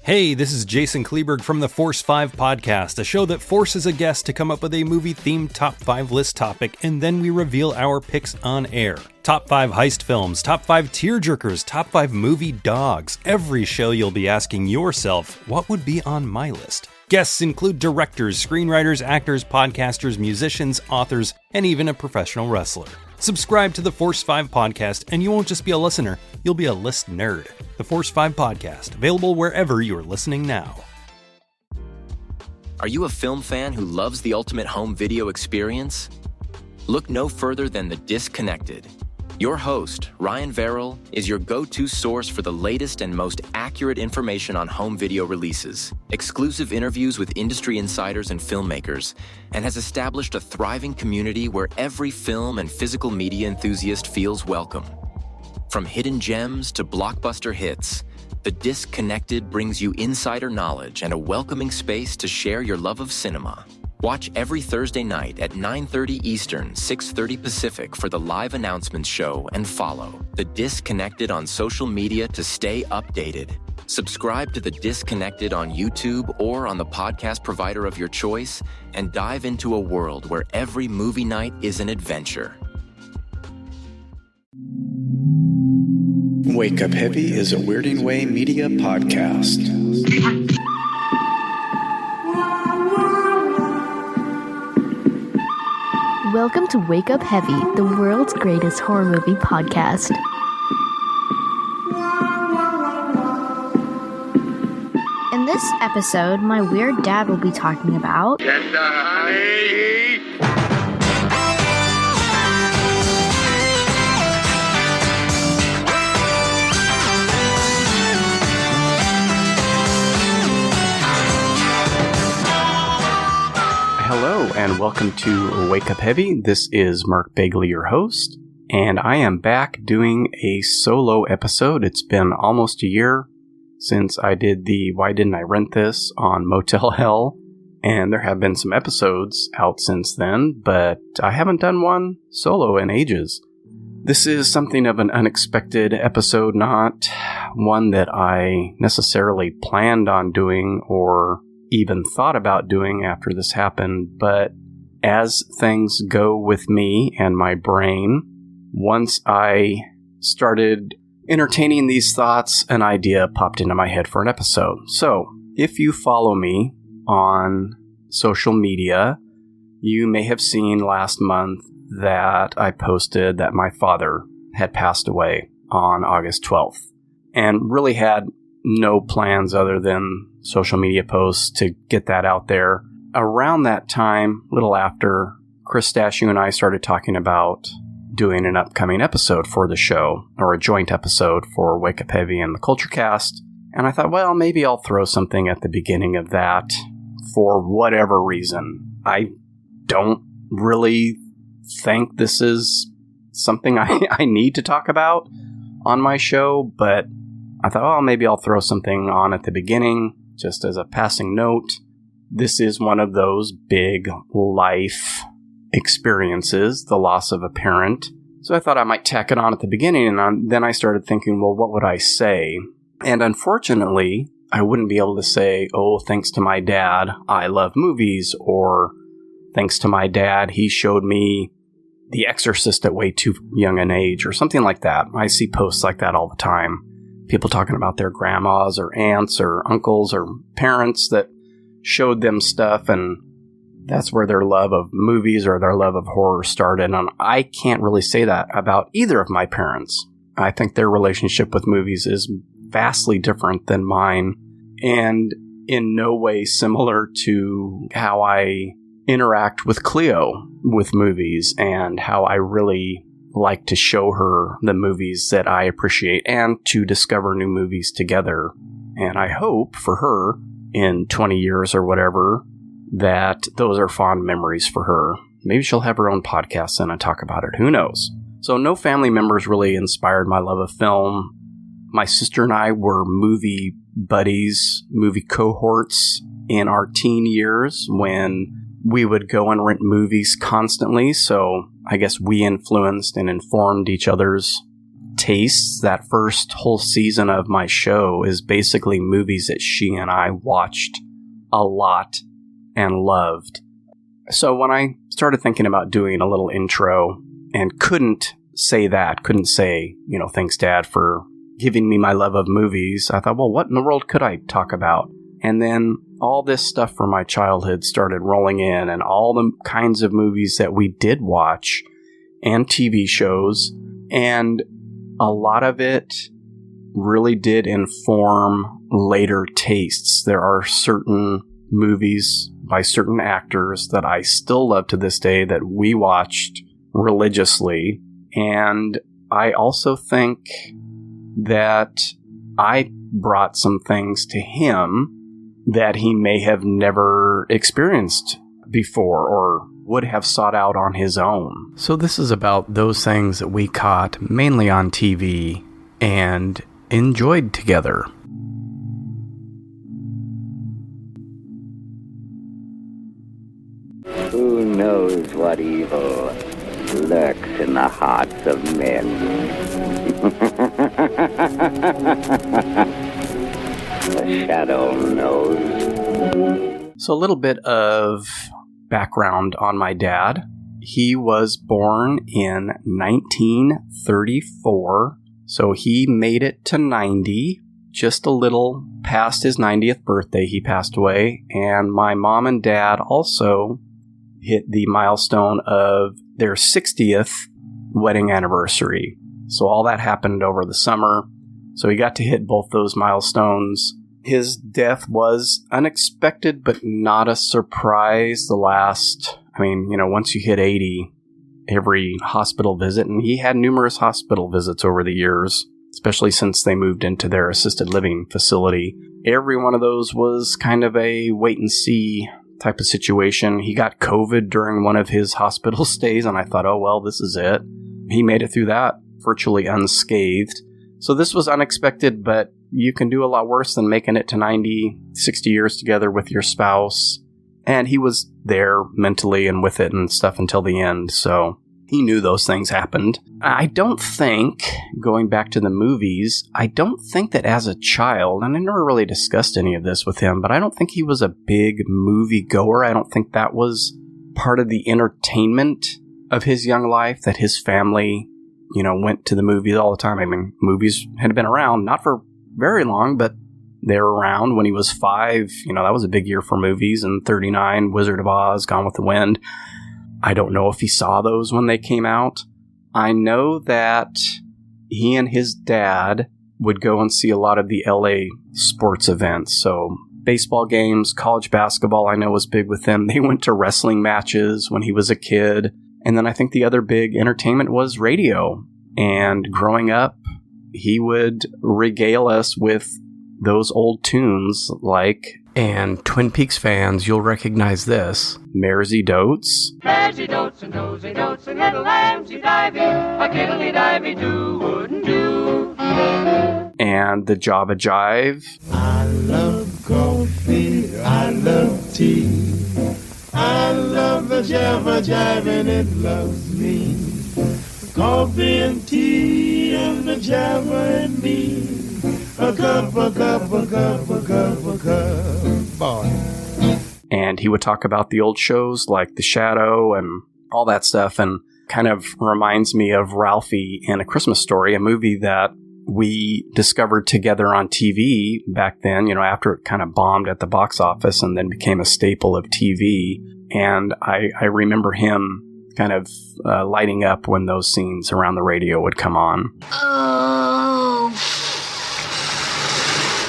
Hey, this is Jason Kleberg from the Force 5 podcast, a show that forces a guest to come up with a movie-themed top 5 list topic, and then we reveal our picks on air. Top 5 heist films, top 5 tearjerkers, top 5 movie dogs. Every show you'll be asking yourself, what would be on my list? Guests include directors, screenwriters, actors, podcasters, musicians, authors, and even a professional wrestler. Subscribe to the Force 5 podcast, and you won't just be a listener, you'll be a list nerd. The Force 5 podcast, available wherever you're listening now. Are you a film fan who loves the ultimate home video experience? Look no further than The Disconnected. Your host, Ryan Verrill, is your go-to source for the latest and most accurate information on home video releases, exclusive interviews with industry insiders and filmmakers, and has established a thriving community where every film and physical media enthusiast feels welcome. From hidden gems to blockbuster hits, The Disconnected brings you insider knowledge and a welcoming space to share your love of cinema. Watch every Thursday night at 9:30 Eastern, 6:30 Pacific for the live announcements show and follow The Disconnected on social media to stay updated. Subscribe to The Disconnected on YouTube or on the podcast provider of your choice and dive into a world where every movie night is an adventure. Wake Up Heavy is a Weirding Way media podcast. Welcome to Wake Up Heavy, the world's greatest horror movie podcast. In this episode, my weird dad will be talking about Hello, and welcome to Wake Up Heavy. This is Mark Begley, your host, and I am back doing a solo episode. It's been almost a year since I did the Why Didn't I Rent This on Motel Hell, and there have been some episodes out since then, but I haven't done one solo in ages. This is something of an unexpected episode, not one that I necessarily planned on doing or even thought about doing after this happened, but as things go with me and my brain, once I started entertaining these thoughts, an idea popped into my head for an episode. So, if you follow me on social media, you may have seen last month that I posted that my father had passed away on August 12th, and really had no plans other than social media posts to get that out there. Around that time, a little after, Chris Dashew and I started talking about doing an upcoming episode for the show, or a joint episode for Wake Up Heavy and the Culture Cast. And I thought, well, maybe I'll throw something at the beginning of that for whatever reason. I don't really think this is something I need to talk about on my show, but I thought, oh, maybe I'll throw something on at the beginning, just as a passing note. This is one of those big life experiences, the loss of a parent. So I thought I might tack it on at the beginning, and then I started thinking, well, what would I say? And unfortunately, I wouldn't be able to say, oh, thanks to my dad, I love movies, or thanks to my dad, he showed me The Exorcist at way too young an age, or something like that. I see posts like that all the time. People talking about their grandmas or aunts or uncles or parents that showed them stuff, and that's where their love of movies or their love of horror started. And I can't really say that about either of my parents. I think their relationship with movies is vastly different than mine, and in no way similar to how I interact with Cleo with movies, and how I really like to show her the movies that I appreciate and to discover new movies together. And I hope for her in 20 years or whatever that those are fond memories for her. Maybe she'll have her own podcast and talk about it. Who knows? So no family members really inspired my love of film. My sister and I were movie buddies, movie cohorts in our teen years when we would go and rent movies constantly. So I guess we influenced and informed each other's tastes, that first whole season of my show is basically movies that she and I watched a lot and loved. So when I started thinking about doing a little intro and couldn't say, thanks, Dad, for giving me my love of movies, I thought, well, what in the world could I talk about? And then all this stuff from my childhood started rolling in, and all the kinds of movies that we did watch and TV shows, and a lot of it really did inform later tastes. There are certain movies by certain actors that I still love to this day that we watched religiously, and I also think that I brought some things to him that he may have never experienced before or would have sought out on his own. So this is about those things that we caught mainly on TV and enjoyed together. Who knows what evil lurks in the hearts of men? The shadow knows. So a little bit of background on my dad. He was born in 1934, so he made it to 90, just a little past his 90th birthday he passed away, and my mom and dad also hit the milestone of their 60th wedding anniversary. So all that happened over the summer, so he got to hit both those milestones. His death was unexpected, but not a surprise. Once you hit 80, every hospital visit, and he had numerous hospital visits over the years, especially since they moved into their assisted living facility. Every one of those was kind of a wait-and-see type of situation. He got COVID during one of his hospital stays, and I thought, oh, well, this is it. He made it through that virtually unscathed. So this was unexpected, but you can do a lot worse than making it to 90, 60 years together with your spouse. And he was there mentally and with it and stuff until the end, so he knew those things happened. I don't think, going back to the movies, I don't think that as a child, and I never really discussed any of this with him, but I don't think he was a big movie goer. I don't think that was part of the entertainment of his young life, that his family, went to the movies all the time. I mean, movies had been around, not for very long, but they were around when he was 5. That was a big year for movies. And 39, Wizard of Oz, Gone with the Wind. I don't know if he saw those when they came out. I know that he and his dad would go and see a lot of the LA sports events. So baseball games, college basketball, I know was big with them. They went to wrestling matches when he was a kid. And then I think the other big entertainment was radio. And growing up, he would regale us with those old tunes like, and Twin Peaks fans, you'll recognize this, Maresy Dotes. Maresy Dotes and Dozy Dotes and little lambsy divey, a kiddly divey do wouldn't do. And the Java Jive. I love coffee, I love tea, I love the Java Jive and it loves me. Coffee and tea and the Java and me. A cup, boy. And he would talk about the old shows like The Shadow and all that stuff, and kind of reminds me of Ralphie in A Christmas Story, a movie that we discovered together on TV back then, after it kind of bombed at the box office and then became a staple of TV. And I remember him kind of lighting up when those scenes around the radio would come on. Oh,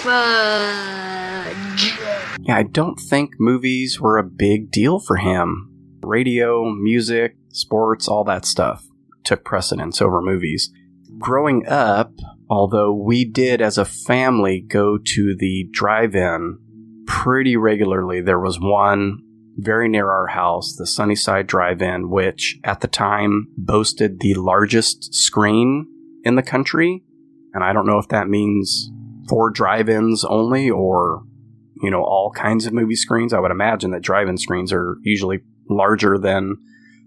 fudge. Yeah, I don't think movies were a big deal for him. Radio, music, sports, all that stuff took precedence over movies. Growing up, although we did as a family go to the drive-in pretty regularly, there was one very near our house, the Sunnyside Drive-In, which at the time boasted the largest screen in the country. And I don't know if that means for drive-ins only or, all kinds of movie screens. I would imagine that drive-in screens are usually larger than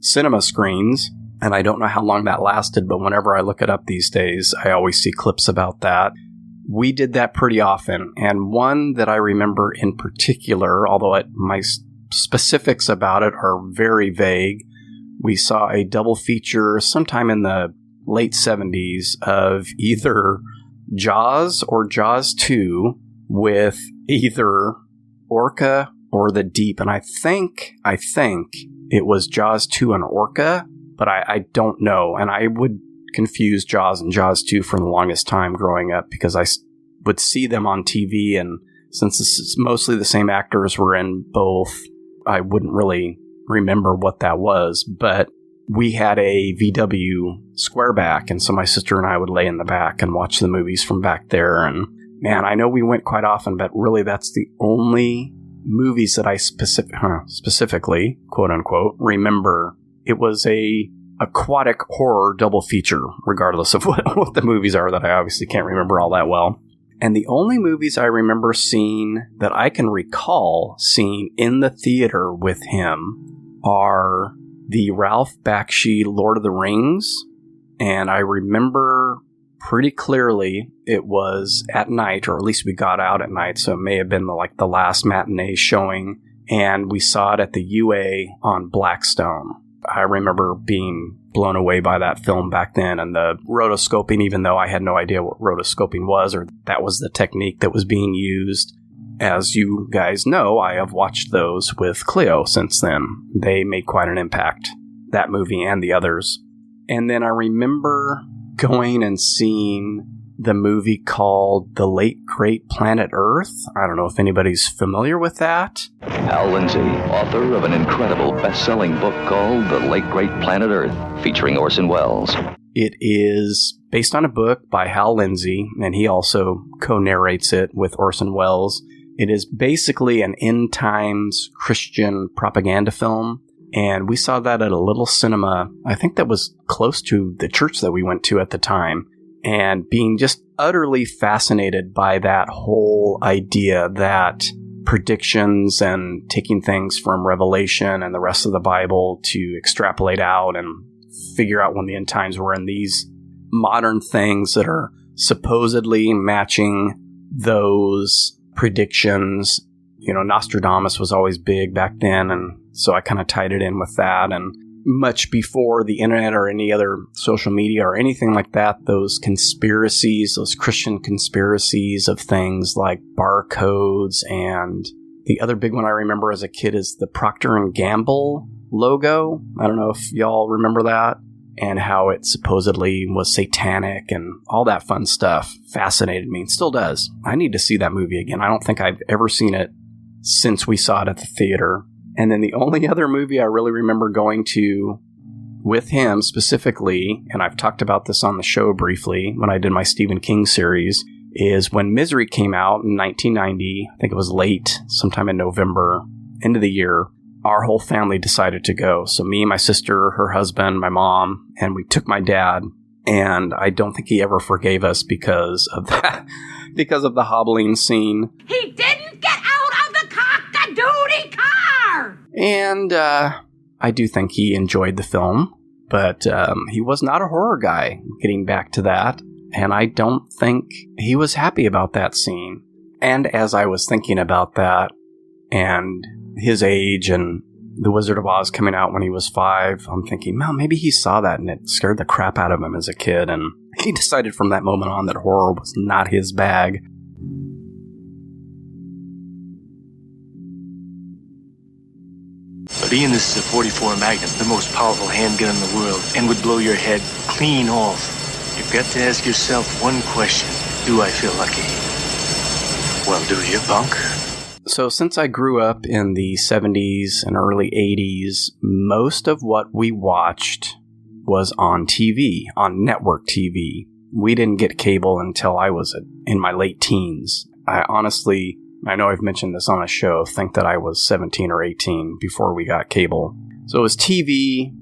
cinema screens. And I don't know how long that lasted, but whenever I look it up these days, I always see clips about that. We did that pretty often. And one that I remember in particular, although my specifics about it are very vague, we saw a double feature sometime in the late 70s of either Jaws or Jaws 2 with either Orca or the Deep. And I think it was Jaws 2 and Orca, but I don't know. And I would confuse Jaws and Jaws 2 for the longest time growing up because I would see them on TV, and since this is mostly the same actors were in both, I wouldn't really remember what that was. But we had a VW square back, and so my sister and I would lay in the back and watch the movies from back there. And man, I know we went quite often, but really that's the only movies that I specifically, quote unquote, remember. It was a aquatic horror double feature, regardless of what the movies are that I obviously can't remember all that well. And the only movies I remember seeing that I can recall seeing in the theater with him are the Ralph Bakshi Lord of the Rings. And I remember pretty clearly it was at night, or at least we got out at night, so it may have been the last matinee showing, and we saw it at the UA on Blackstone. I remember being blown away by that film back then, and the rotoscoping, even though I had no idea what rotoscoping was, or that was the technique that was being used. As you guys know, I have watched those with Cleo since then. They made quite an impact, that movie and the others. And then I remember going and seeing the movie called The Late Great Planet Earth. I don't know if anybody's familiar with that. Hal Lindsey, author of an incredible best-selling book called The Late Great Planet Earth, featuring Orson Welles. It is based on a book by Hal Lindsey, and he also co-narrates it with Orson Welles. It is basically an end times Christian propaganda film, and we saw that at a little cinema, I think that was close to the church that we went to at the time. And being just utterly fascinated by that whole idea that predictions and taking things from Revelation and the rest of the Bible to extrapolate out and figure out when the end times were, in these modern things that are supposedly matching those predictions. You know, Nostradamus was always big back then, and so I kind of tied it in with that. And much before the internet or any other social media or anything like that, those conspiracies, those Christian conspiracies of things like barcodes, and the other big one I remember as a kid is the Procter & Gamble logo. I don't know if y'all remember that, and how it supposedly was satanic and all that fun stuff fascinated me and still does. I need to see that movie again. I don't think I've ever seen it since we saw it at the theater. And then the only other movie I really remember going to with him specifically, and I've talked about this on the show briefly when I did my Stephen King series, is when Misery came out in 1990. I think it was late, sometime in November, end of the year. Our whole family decided to go. So me, my sister, her husband, my mom, and we took my dad. And I don't think he ever forgave us because of that, because of the hobbling scene. He didn't get out of the cock-a-doodle car! And I do think he enjoyed the film, but he was not a horror guy, getting back to that. And I don't think he was happy about that scene. And as I was thinking about that, and his age, and The Wizard of Oz coming out when he was 5, I'm thinking, well, maybe he saw that and it scared the crap out of him as a kid. And he decided from that moment on that horror was not his bag. But Ian, this is a .44 Magnum, the most powerful handgun in the world, and would blow your head clean off. You've got to ask yourself one question. Do I feel lucky? Well, do you, punk? So since I grew up in the 70s and early 80s, most of what we watched was on TV, on network TV. We didn't get cable until I was in my late teens. I honestly, I know I've mentioned this on a show, think that I was 17 or 18 before we got cable. So it was TV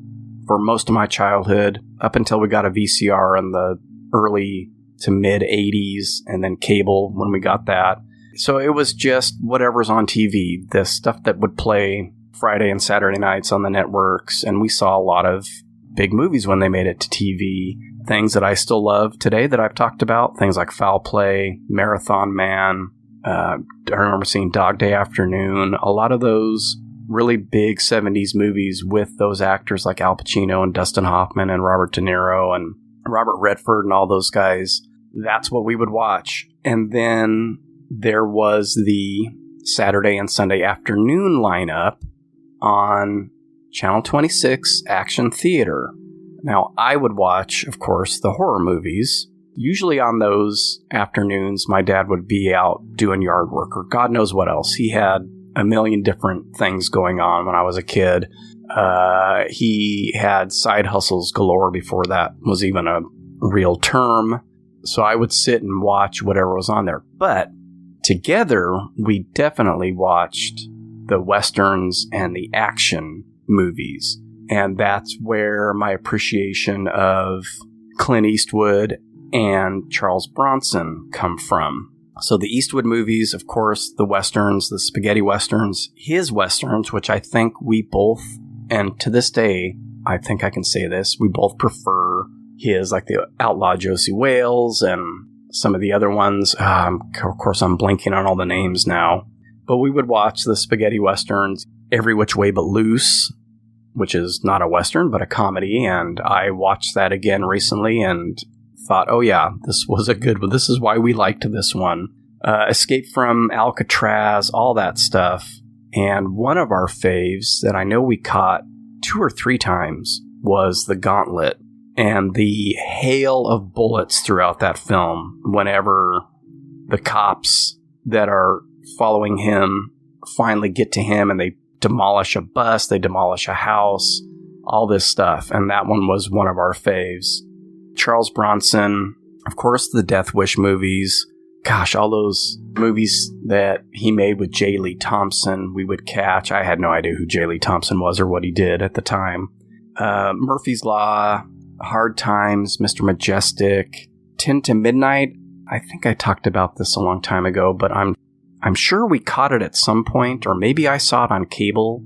for most of my childhood, up until we got a VCR in the early to mid 80s, and then cable when we got that. So it was just whatever's on TV, the stuff that would play Friday and Saturday nights on the networks, and we saw a lot of big movies when they made it to TV. Things that I still love today that I've talked about, things like Foul Play, Marathon Man. I remember seeing Dog Day Afternoon. A lot of those really big 70s movies with those actors like Al Pacino and Dustin Hoffman and Robert De Niro and Robert Redford and all those guys. That's what we would watch. And then there was the Saturday and Sunday afternoon lineup on Channel 26 Action Theater. Now, I would watch, of course, the horror movies. Usually on those afternoons, my dad would be out doing yard work or God knows what else. He had a million different things going on when I was a kid. He had side hustles galore before that was even a real term. So I would sit and watch whatever was on there. But together, we definitely watched the Westerns and the action movies. And that's where my appreciation of Clint Eastwood and Charles Bronson come from. So the Eastwood movies, of course, the Westerns, the spaghetti Westerns, his Westerns, which I think we both, and to this day, I think I can say this, we both prefer his, like the Outlaw Josie Wales and some of the other ones. Of course, I'm blanking on all the names now. But we would watch the spaghetti Westerns, Every Which Way But Loose, which is not a Western, but a comedy. And I watched that again recently and thought, oh yeah, this was a good one. This is why we liked this one. Escape from Alcatraz, all that stuff. And one of our faves that I know we caught 2 or 3 times was The Gauntlet. And the hail of bullets throughout that film whenever the cops that are following him finally get to him and they demolish a bus, they demolish a house, all this stuff. And that one was one of our faves. Charles Bronson, of course, the Death Wish movies. Gosh, all those movies that he made with J. Lee Thompson, we would catch. I had no idea who J. Lee Thompson was or what he did at the time. Murphy's Law, Hard Times, Mr. Majestic, 10 to Midnight. I think I talked about this a long time ago, but I'm sure we caught it at some point, or maybe I saw it on cable,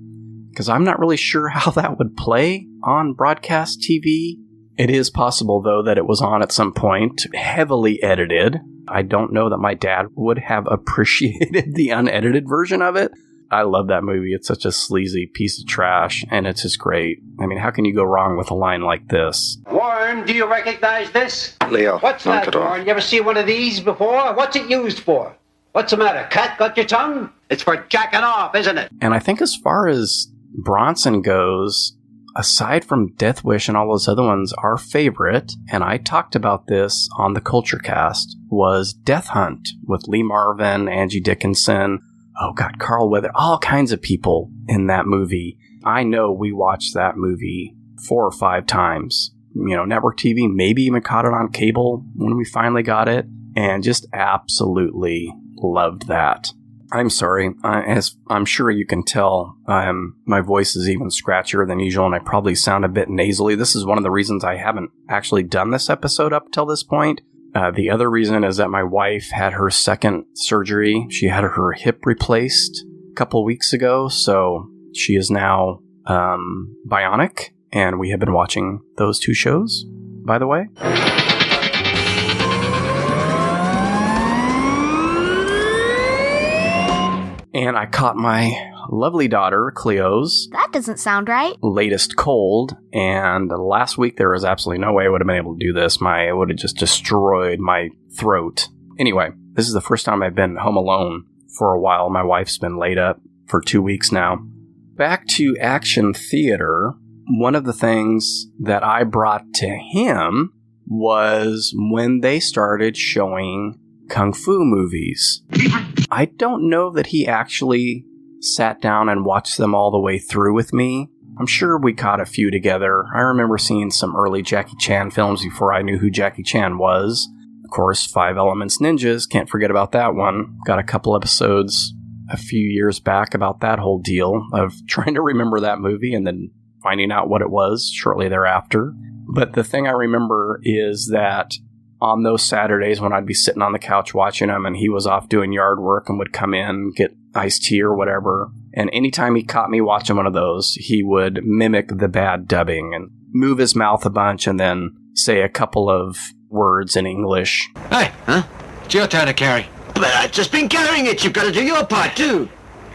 because I'm not really sure how that would play on broadcast TV. It is possible, though, that it was on at some point, heavily edited. I don't know that my dad would have appreciated the unedited version of it. I love that movie. It's such a sleazy piece of trash, and it's just great. I mean, how can you go wrong with a line like this? Warren, do you recognize this? Leo, what's that, Warren? You ever see one of these before? What's it used for? What's the matter? Cat got your tongue? It's for jacking off, isn't it? And I think as far as Bronson goes, aside from Death Wish and all those other ones, our favorite, and I talked about this on the Culture Cast, was Death Hunt with Lee Marvin, Angie Dickinson, oh God, Carl Weather, all kinds of people in that movie. I know we watched that movie 4 or 5 times. You know, network TV, maybe even caught it on cable when we finally got it, and just absolutely loved that. I'm sorry, as I'm sure you can tell, my voice is even scratchier than usual, and I probably sound a bit nasally. This is one of the reasons I haven't actually done this episode up till this point. The other reason is that my wife had her second surgery. She had her hip replaced a couple weeks ago, so she is now bionic, and we have been watching those 2 shows, by the way. And I caught my lovely daughter, Cleo's. That doesn't sound right. Latest cold. And last week there was absolutely no way I would have been able to do this. It would have just destroyed my throat. Anyway, this is the first time I've been home alone for a while. My wife's been laid up for 2 weeks now. Back to Action Theater. One of the things that I brought to him was when they started showing Kung Fu movies. I don't know that he actually sat down and watched them all the way through with me. I'm sure we caught a few together. I remember seeing some early Jackie Chan films before I knew who Jackie Chan was. Of course, 5 Elements Ninjas, can't forget about that one. Got a couple episodes a few years back about that whole deal of trying to remember that movie and then finding out what it was shortly thereafter. But the thing I remember is that on those Saturdays when I'd be sitting on the couch watching him and he was off doing yard work and would come in, get iced tea or whatever, and anytime he caught me watching one of those, he would mimic the bad dubbing and move his mouth a bunch and then say a couple of words in English. Hey, huh? It's your turn to carry. But I've just been carrying it. You've got to do your part, too.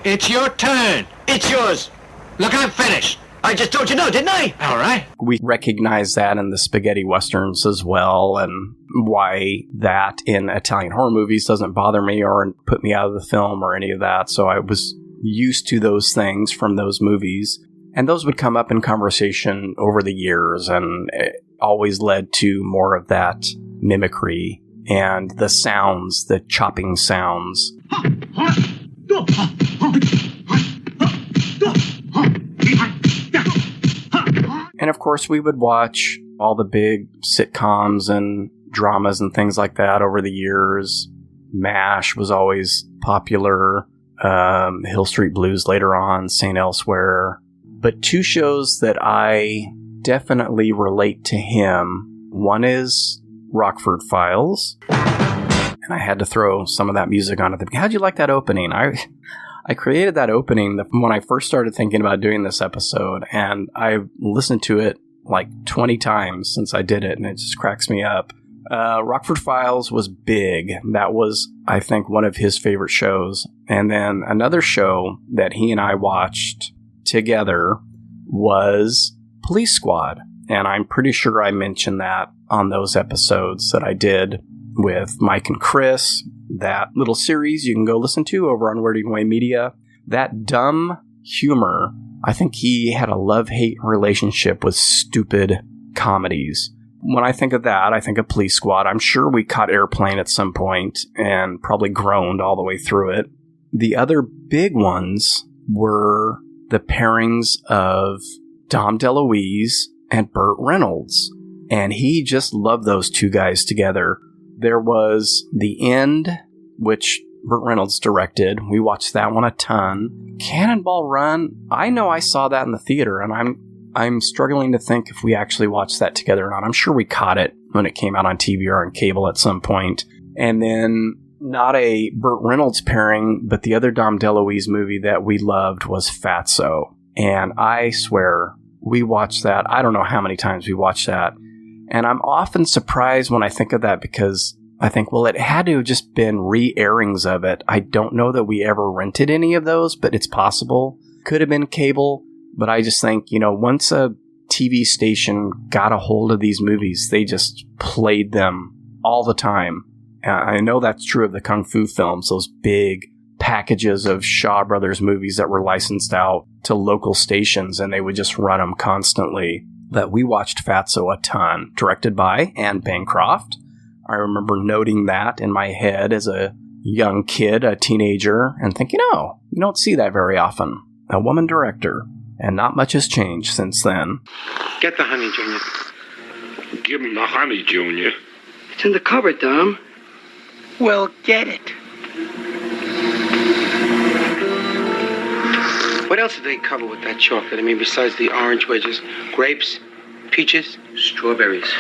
It's your turn. It's yours. Look, I'm finished. I just told you no, didn't I? All right. We recognize that in the spaghetti westerns as well, and why that in Italian horror movies doesn't bother me or put me out of the film or any of that. So I was used to those things from those movies, and those would come up in conversation over the years, and it always led to more of that mimicry and the sounds, the chopping sounds. And of course, we would watch all the big sitcoms and dramas and things like that over the years. MASH was always popular. Hill Street Blues later on, St. Elsewhere. But two shows that I definitely relate to him. One is Rockford Files. And I had to throw some of that music on at the beginning. How'd you like that opening? I created that opening when I first started thinking about doing this episode, and I've listened to it like 20 times since I did it, and it just cracks me up. Rockford Files was big. That was, I think, one of his favorite shows. And then another show that he and I watched together was Police Squad. And I'm pretty sure I mentioned that on those episodes that I did with Mike and Chris. That little series you can go listen to over on Wording Way Media. That dumb humor, I think he had a love-hate relationship with stupid comedies. When I think of that, I think of Police Squad. I'm sure we caught Airplane at some point and probably groaned all the way through it. The other big ones were the pairings of Dom DeLuise and Burt Reynolds. And he just loved those two guys together. There was The End, which Burt Reynolds directed. We watched that one a ton. Cannonball Run, I know I saw that in the theater, and I'm struggling to think if we actually watched that together or not. I'm sure we caught it when it came out on TV or on cable at some point. And then, not a Burt Reynolds pairing, but the other Dom DeLuise movie that we loved was Fatso. And I swear, we watched that. I don't know how many times we watched that. And I'm often surprised when I think of that because I think, well, it had to have just been re-airings of it. I don't know that we ever rented any of those, but it's possible. Could have been cable, but I just think, once a TV station got a hold of these movies, they just played them all the time. I know that's true of the Kung Fu films, those big packages of Shaw Brothers movies that were licensed out to local stations, and they would just run them constantly. That we watched Fatso a ton, directed by Anne Bancroft. I remember noting that in my head as a young kid, a teenager, and thinking, oh, you don't see that very often. A woman director. And not much has changed since then. Get the honey, Junior. Give him the honey, Junior. It's in the cupboard, Dom. Well, get it. What else did they cover with that chocolate? I mean, besides the orange wedges, grapes, peaches, strawberries.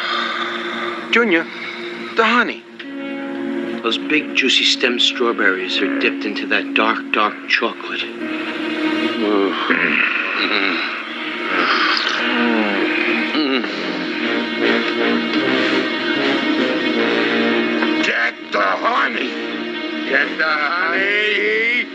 Junior, the honey. Those big, juicy stem strawberries are dipped into that dark, dark chocolate. Get the honey! Get the honey!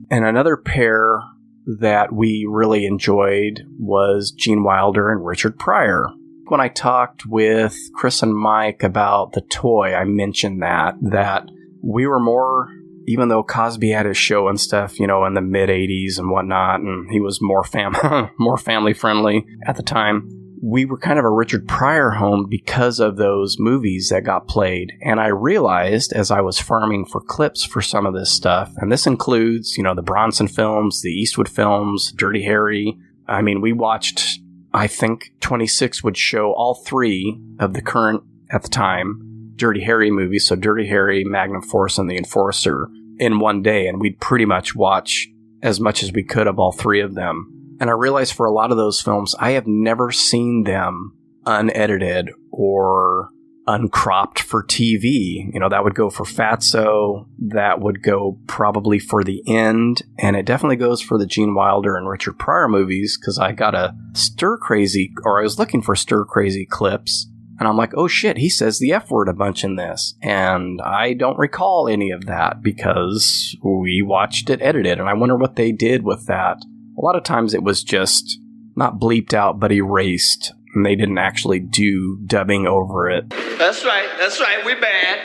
And another pair that we really enjoyed was Gene Wilder and Richard Pryor. When I talked with Chris and Mike about The Toy, I mentioned that we were more, even though Cosby had his show and stuff, in the mid-'80s and whatnot, and he was more family-friendly at the time, we were kind of a Richard Pryor home because of those movies that got played. And I realized as I was farming for clips for some of this stuff, and this includes, the Bronson films, the Eastwood films, Dirty Harry. I mean, we watched, I think 26 would show all three of the current, at the time, Dirty Harry movies. So Dirty Harry, Magnum Force, and The Enforcer in one day. And we'd pretty much watch as much as we could of all three of them. And I realized for a lot of those films, I have never seen them unedited or uncropped for TV. That would go for Fatso. That would go probably for The End. And it definitely goes for the Gene Wilder and Richard Pryor movies, because I got I was looking for Stir Crazy clips. And I'm like, oh shit, he says the F word a bunch in this. And I don't recall any of that because we watched it edited. And I wonder what they did with that. A lot of times it was just not bleeped out, but erased. And they didn't actually do dubbing over it. That's right, we bad.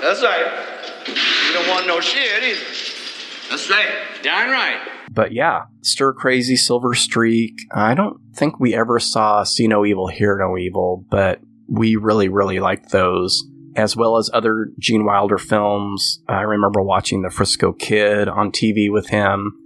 That's right. You don't want no shit either. That's right, darn right. But yeah, Stir Crazy, Silver Streak. I don't think we ever saw See No Evil, Hear No Evil, but we really, really liked those, as well as other Gene Wilder films. I remember watching The Frisco Kid on TV with him.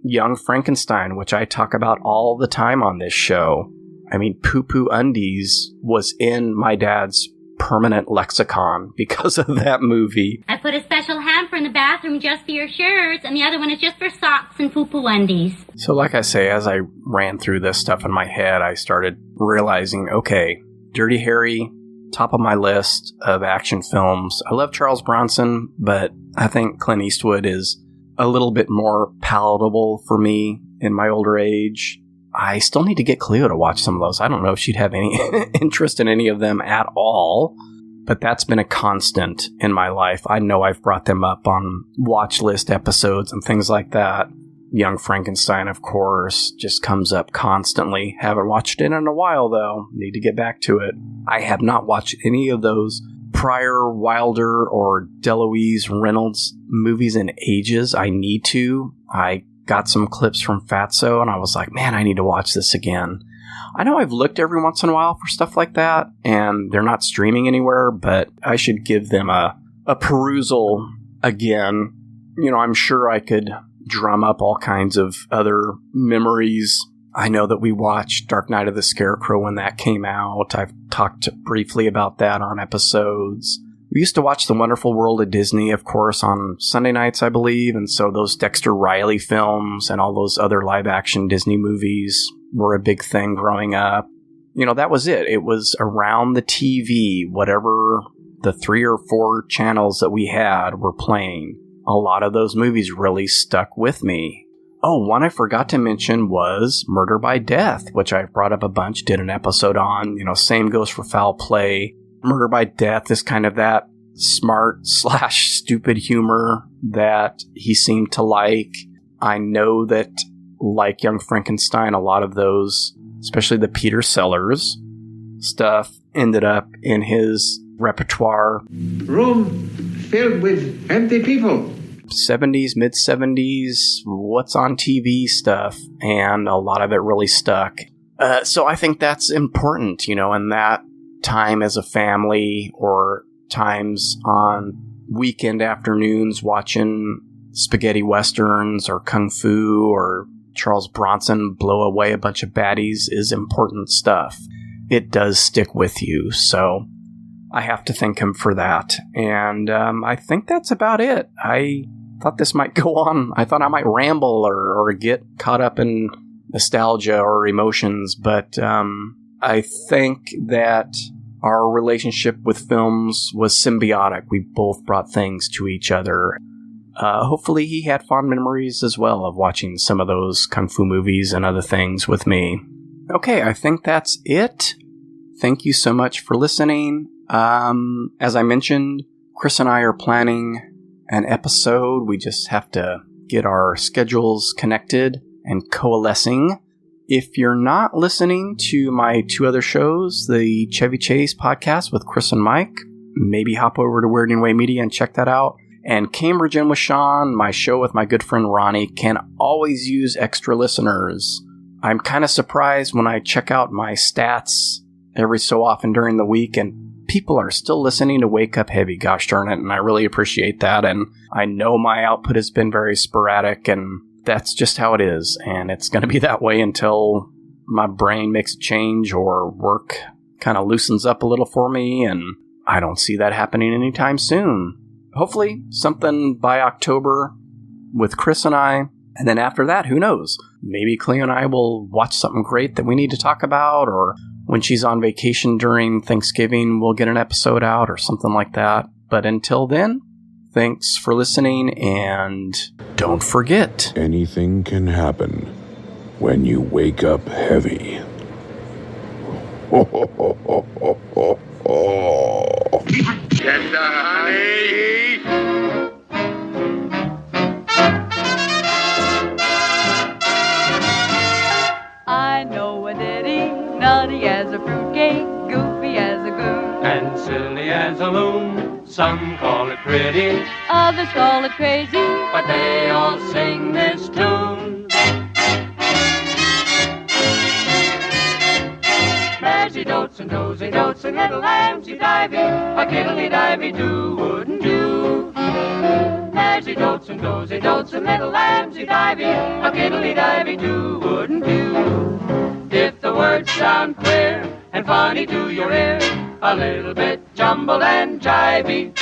Young Frankenstein, which I talk about all the time on this show. I mean, Poo Poo Undies was in my dad's permanent lexicon because of that movie. I put a special hamper in the bathroom just for your shirts, and the other one is just for socks and poo-poo undies. So like I say, as I ran through this stuff in my head, I started realizing, okay, Dirty Harry, top of my list of action films. I love Charles Bronson, but I think Clint Eastwood is a little bit more palatable for me in my older age. I still need to get Cleo to watch some of those. I don't know if she'd have any interest in any of them at all, but that's been a constant in my life. I know I've brought them up on watch list episodes and things like that. Young Frankenstein, of course, just comes up constantly. Haven't watched it in a while, though. Need to get back to it. I have not watched any of those Pryor, Wilder, or DeLuise Reynolds movies in ages. I need to. I got some clips from Fatso, and I was like, man, I need to watch this again. I know I've looked every once in a while for stuff like that, and they're not streaming anywhere, but I should give them a perusal again. I'm sure I could drum up all kinds of other memories. I know that we watched Dark Knight of the Scarecrow when that came out. I've talked briefly about that on episodes. We used to watch The Wonderful World of Disney, of course, on Sunday nights, I believe, and so those Dexter Riley films and all those other live-action Disney movies were a big thing growing up. That was it. It was around the TV, whatever the 3 or 4 channels that we had were playing. A lot of those movies really stuck with me. Oh, one I forgot to mention was Murder by Death, which I've brought up a bunch, did an episode on. Same goes for Foul Play. Murder by Death is kind of that smart/stupid humor that he seemed to like. I know that, like Young Frankenstein, a lot of those, especially the Peter Sellers stuff, ended up in his repertoire. Room filled with empty people. 70s, mid-70s, what's on TV stuff, and a lot of it really stuck. So I think that's important, and that time as a family, or times on weekend afternoons watching spaghetti westerns or kung fu or Charles Bronson blow away a bunch of baddies is important stuff. It does stick with you, so I have to thank him for that. And I think that's about it. I thought this might go on. I thought I might ramble or get caught up in nostalgia or emotions, but I think that our relationship with films was symbiotic. We both brought things to each other. Hopefully he had fond memories as well of watching some of those kung fu movies and other things with me. Okay, I think that's it. Thank you so much for listening. As I mentioned, Chris and I are planning an episode. We just have to get our schedules connected and coalescing. If you're not listening to my 2 other shows, the Chevy Chase podcast with Chris and Mike, maybe hop over to Weirding Way Media and check that out. And Cambridge In with Sean, my show with my good friend Ronnie, can always use extra listeners. I'm kind of surprised when I check out my stats every so often during the week, and people are still listening to Wake Up Heavy, gosh darn it, and I really appreciate that. And I know my output has been very sporadic, and that's just how it is, and it's going to be that way until my brain makes a change or work kind of loosens up a little for me, and I don't see that happening anytime soon. Hopefully, something by October with Chris and I, and then after that, who knows? Maybe Cleo and I will watch something great that we need to talk about, or when she's on vacation during Thanksgiving, we'll get an episode out or something like that. But until then, thanks for listening, and don't forget, anything can happen when you wake up heavy. Get the honey! I know a ditty, nutty as a fruitcake, goofy as a goon, and silly as a loon. Some call it pretty, others call it crazy, but they all sing this tune. Maresy dotes and dozy dotes and little lambsy divey, a kiddly divey do wouldn't do. Maresy dotes and dozy dotes and little lambsy divey, a kiddly divey do wouldn't do. If the words sound queer and funny to your ear, a little bit jumbled and jivey,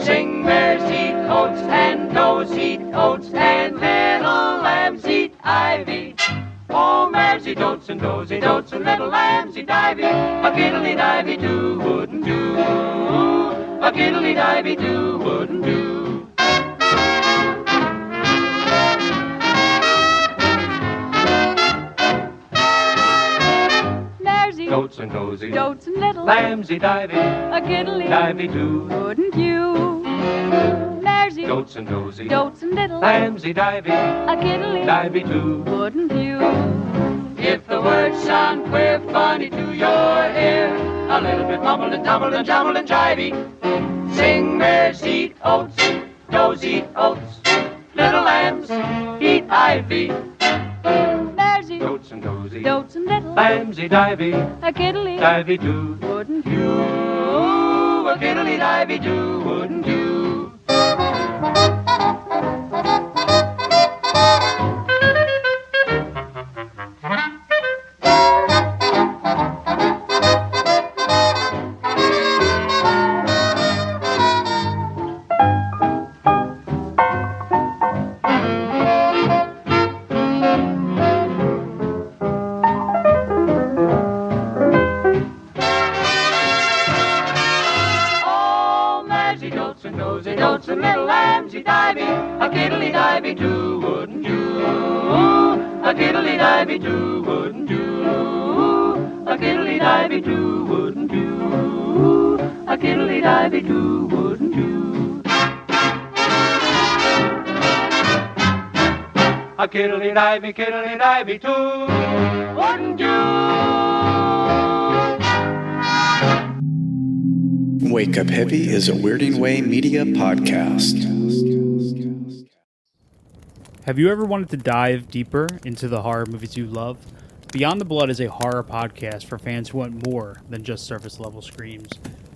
sing mares eat oats and does eat oats and little lambs eat ivy. Oh, mares eat oats and dozy dotes and little lambs eat ivy, a kiddly divey do wouldn't do. A kiddly divey do wouldn't do. Dotes and dozy, dotes and little lambsy divey, a kiddly divey do, wouldn't you? Maresy, dotes and dozy, dotes and little lambsy divey, a kiddly divey do, wouldn't you? If the words sound queer, funny to your ear, a little bit mumbled and tumbled and jumbled and jivey, sing mares eat oats, does eat oats, little lambs eat ivy. Dotes and dozy, dotes and little lambsy divey, a kiddly divey do, wouldn't you? A kiddly divey do, wouldn't you? Dotes and little lambsy divey, a kiddly divey do, wouldn't you? A kiddly divey do, wouldn't you? A kiddly divey do, wouldn't you? A kiddly divey do, wouldn't you? A kiddly divey too, wouldn't you? Wake Up Heavy is a Weirding Way media podcast. Have you ever wanted to dive deeper into the horror movies you love? Beyond the Blood is a horror podcast for fans who want more than just surface level screams.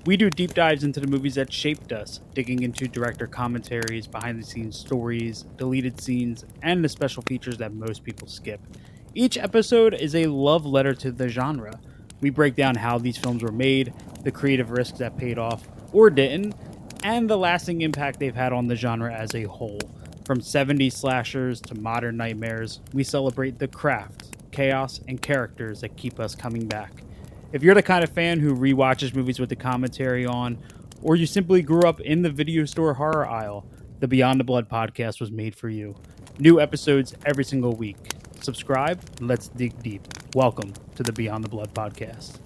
We do deep dives into the movies that shaped us, digging into director commentaries, behind the scenes stories, deleted scenes, and the special features that most people skip. Each episode is a love letter to the genre. We break down how these films were made, the creative risks that paid off or didn't, and the lasting impact they've had on the genre as a whole. From 70s slashers to modern nightmares, we celebrate the craft, chaos, and characters that keep us coming back. If you're the kind of fan who rewatches movies with the commentary on, or you simply grew up in the video store horror aisle, the Beyond the Blood podcast was made for you. New episodes every single week. Subscribe, let's dig deep. Welcome to the Beyond the Blood podcast.